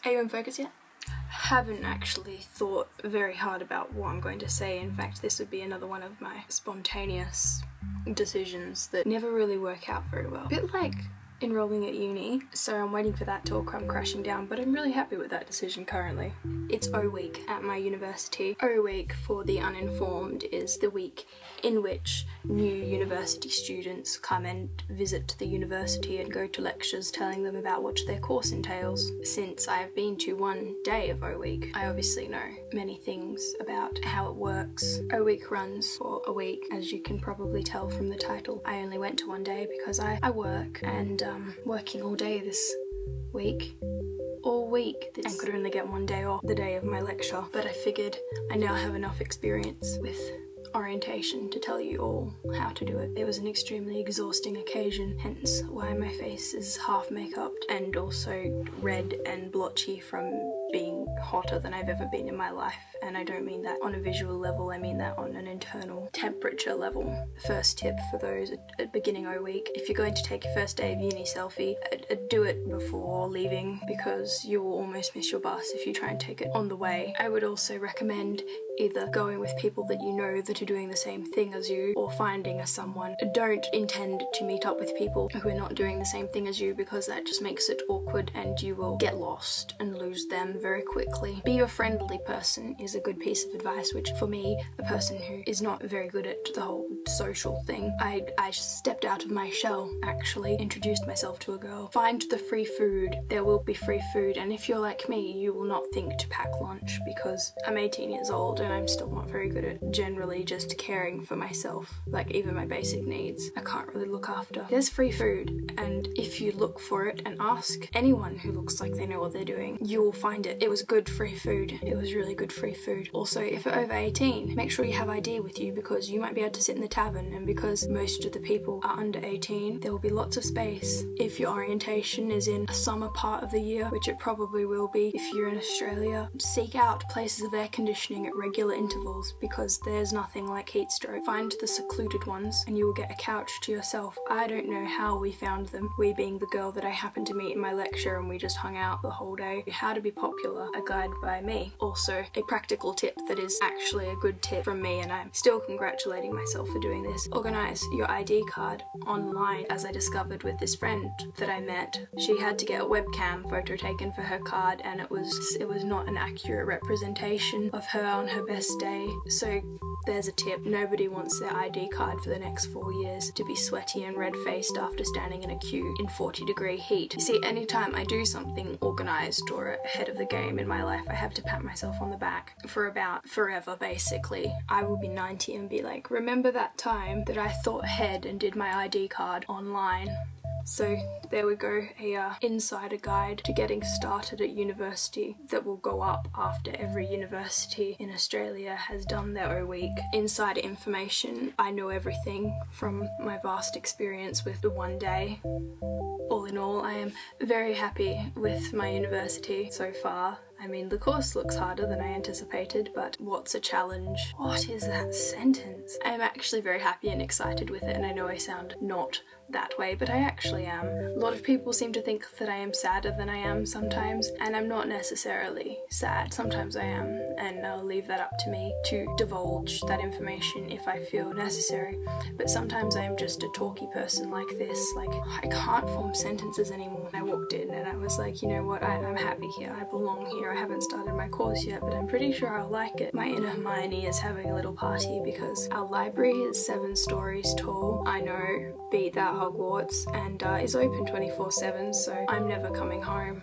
Are you in focus yet? Haven't actually thought very hard about what I'm going to say. In fact, this would be another one of my spontaneous decisions that never really work out very well. A bit like enrolling at uni, so I'm waiting for that to all come crashing down, but I'm really happy with that decision currently. It's O week at my university. O week, for the uninformed, is the week in which new university students come and visit the university and go to lectures telling them about what their course entails. Since I have been to one day of O week, I obviously know many things about how it works. O week runs for a week, as you can probably tell from the title. I only went to one day because I work, and working all day this week. All week. I could only get one day off, the day of my lecture, but I figured I now have enough experience with orientation to tell you all how to do it. It was an extremely exhausting occasion, hence why my face is half makeup and also red and blotchy from being hotter than I've ever been in my life. And I don't mean that on a visual level, I mean that on an internal temperature level. First tip for those at beginning O week: if you're going to take your first day of uni selfie, do it before leaving, because you will almost miss your bus if you try and take it on the way. I would also recommend either going with people that you know that are doing the same thing as you, or finding a someone. Don't intend to meet up with people who are not doing the same thing as you, because that just makes it awkward and you will get lost and lose them very quickly. Be a friendly person is a good piece of advice, which for me, a person who is not very good at the whole social thing, I stepped out of my shell, actually introduced myself to a girl. Find the free food. There will be free food, and if you're like me, you will not think to pack lunch, because I'm 18 years old and I'm still not very good at generally just caring for myself, like even my basic needs. I can't really look after. There's free food, and if you look for it and ask anyone who looks like they know what they're doing, you will find it. It was good free food. It was really good free food. Also, if you're over 18, make sure you have ID with you, because you might be able to sit in the tavern, and because most of the people are under 18, there will be lots of space. If your orientation is in a summer part of the year, which it probably will be if you're in Australia, seek out places of air conditioning at regular intervals, because there's nothing like heat stroke. Find the secluded ones and you will get a couch to yourself. I don't know how we found them, we being the girl that I happened to meet in my lecture, and we just hung out the whole day. How to be popular, a guide by me. Also, a practical tip that is actually a good tip from me, and I'm still congratulating myself for doing this. Organise your ID card online, as I discovered with this friend that I met. She had to get a webcam photo taken for her card, and it was not an accurate representation of her on her best day. So there's a tip. Nobody wants their ID card for the next 4 years to be sweaty and red-faced after standing in a queue in 40-degree heat. You see, anytime I do something organised or ahead of the game in my life, I have to pat myself on the back for about forever, basically. I will be 90 and be like, remember that time that I thought ahead and did my ID card online? So there we go, a insider guide to getting started at university that will go up after every university in Australia has done their O week. Insider information. I know everything from my vast experience with the one day. All in all, I am very happy with my university so far. I mean, the course looks harder than I anticipated, but what's a challenge? What is that sentence? I'm actually very happy and excited with it, and I know I sound not that way, but I actually am. A lot of people seem to think that I am sadder than I am sometimes, and I'm not necessarily sad. Sometimes I am, and I'll leave that up to me to divulge that information if I feel necessary. But sometimes I am just a talky person like this, like, I can't form sentences anymore. I walked in and I was like, you know what, I'm happy here, I belong here. I haven't started my course yet, but I'm pretty sure I'll like it. My inner Hermione is having a little party because our library is 7 stories tall. I know, beat that Hogwarts, and is open 24/7, so I'm never coming home.